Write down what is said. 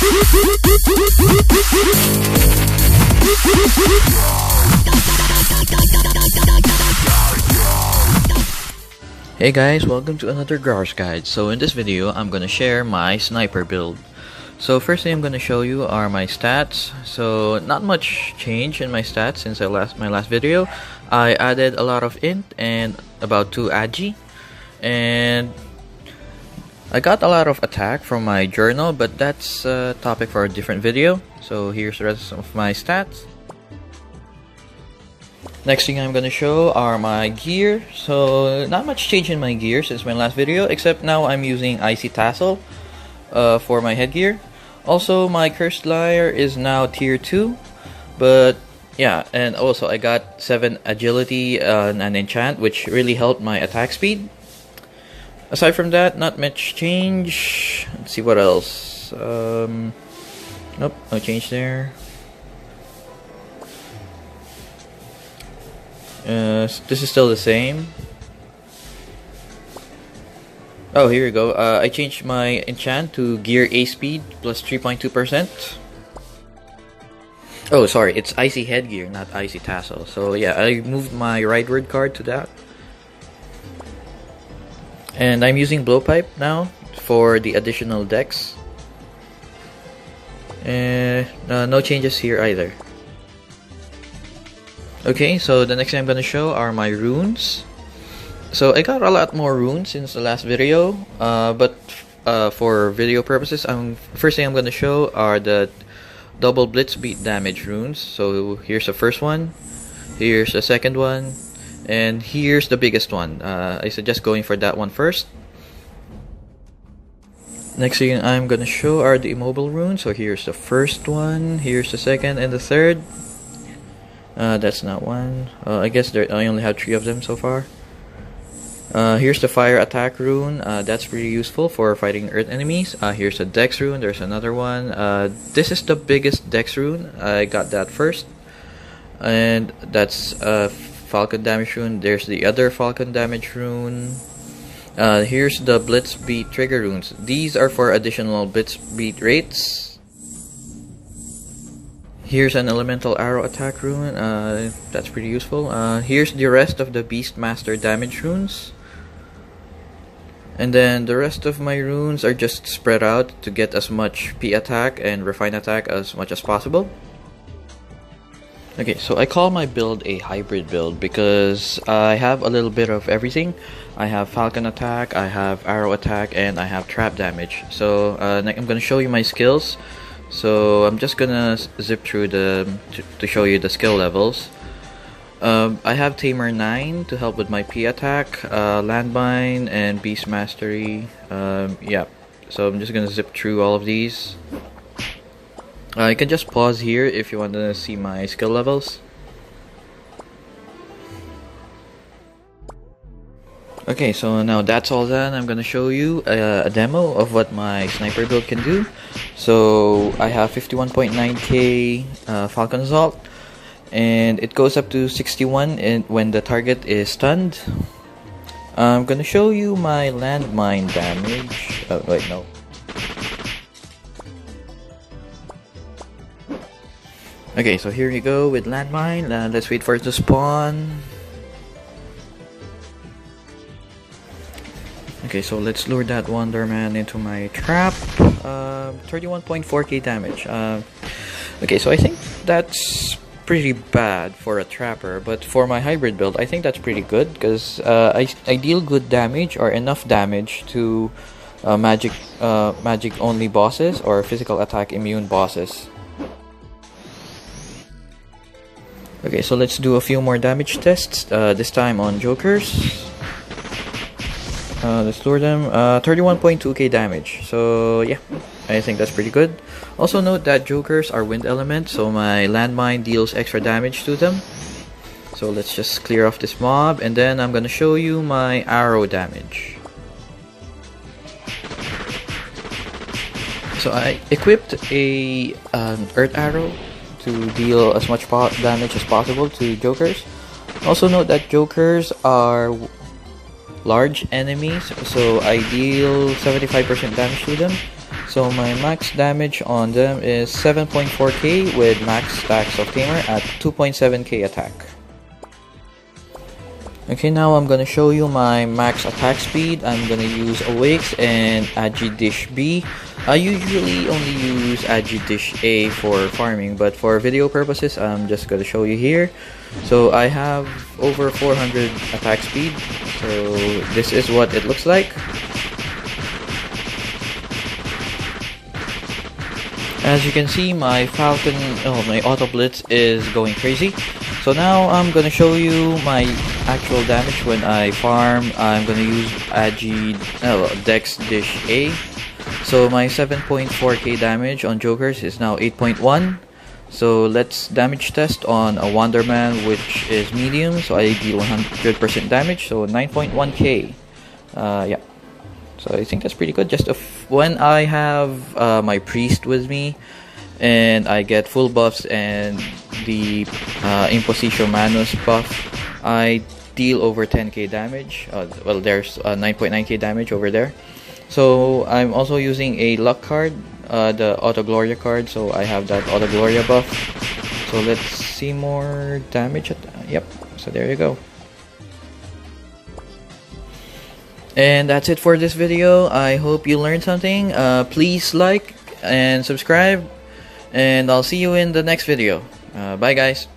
Hey guys, welcome to another Growers Guide. So in this video, I'm gonna share my sniper build. So first thing I'm gonna show you are my stats. So not much change in my stats since my last video. I added a lot of int and about 2 agi, and I got a lot of attack from my journal, but that's a topic for a different video. So here's the rest of my stats. Next thing I'm gonna show are my gear. So not much change in my gear since my last video, except now I'm using Icy Tassel for my headgear. Also, my Cursed Lyre is now tier 2, but yeah, and also I got 7 agility and an enchant, which really helped my attack speed. Aside from that, not much change. Let's see what else. Nope, no change there. This is still the same. Oh, here we go. I changed my enchant to gear A speed plus 3.2%. Oh, sorry, it's Icy Headgear, not Icy Tassel. So yeah, I moved my Rightward card to that. And I'm using Blowpipe now for the additional dex. No changes here either. Okay, so the next thing I'm gonna show are my runes. So I got a lot more runes since the last video, but for video purposes, first thing I'm gonna show are the double blitz beat damage runes. So here's the first one, here's the second one, and here's the biggest one. I suggest going for that one first. Next thing I'm gonna show are the immobile runes. So here's the first one, here's the second, and the third. That's not one. I guess I only have 3 of them so far. Here's the fire attack rune. That's pretty useful for fighting earth enemies. Here's the dex rune. There's another one. This is the biggest dex rune. I got that first. And that's Falcon damage rune. There's the other Falcon damage rune. Here's the blitz beat trigger runes. These are for additional blitz beat rates. Here's an elemental arrow attack rune. That's pretty useful. Here's the rest of the Beastmaster damage runes. And then the rest of my runes are just spread out to get as much P attack and refine attack as much as possible. Okay, so I call my build a hybrid build because I have a little bit of everything. I have Falcon attack, I have arrow attack, and I have trap damage. So I'm gonna show you my skills. So I'm just gonna zip through to show you the skill levels. I have Tamer 9 to help with my P attack, Landmine, and Beast Mastery. Yeah, so I'm just gonna zip through all of these. You can just pause here if you want to see my skill levels. Okay, so now that's all done. I'm gonna show you a demo of what my sniper build can do. So I have 51.9k Falcon Assault, and it goes up to 61 when the target is stunned. I'm gonna show you my landmine damage. Oh, wait, no. Okay, so here you go with landmine. Let's wait for it to spawn. Okay, so let's lure that Wonderman into my trap. 31.4k damage. Okay, so I think that's pretty bad for a trapper, but for my hybrid build, I think that's pretty good because I deal good damage or enough damage to magic only bosses or physical attack immune bosses. Okay, so let's do a few more damage tests. This time on jokers. Let's lure them. 31.2k damage. So yeah, I think that's pretty good. Also note that jokers are wind element, so my landmine deals extra damage to them. So let's just clear off this mob, and then I'm gonna show you my arrow damage. So I equipped a earth arrow to deal as much damage as possible to jokers. Also note that jokers are large enemies, so I deal 75% damage to them. So my max damage on them is 7.4k with max stacks of Tamer at 2.7k attack. Okay, now I'm gonna show you my max attack speed. I'm gonna use Awakes and Dish B. I usually only use Dish A for farming, but for video purposes, I'm just gonna show you here. So I have over 400 attack speed. So this is what it looks like. As you can see, my Falcon, my auto blitz is going crazy. So now I'm gonna show you my actual damage when I farm. I'm gonna use Dex Dish A. So my 7.4k damage on Jokers is now 8.1. So let's damage test on a Wonderman, which is medium. So I deal 100% damage, so 9.1k. Yeah. So I think that's pretty good. Just when I have my priest with me, and I get full buffs and the Imposition Manus buff, I deal over 10k damage. Well, there's 9.9k damage over there. So I'm also using a luck card, the Auto Gloria card. So I have that Auto Gloria buff. So let's see more damage. Yep. So there you go. And that's it for this video. I hope you learned something. Please like and subscribe, and I'll see you in the next video. Bye guys.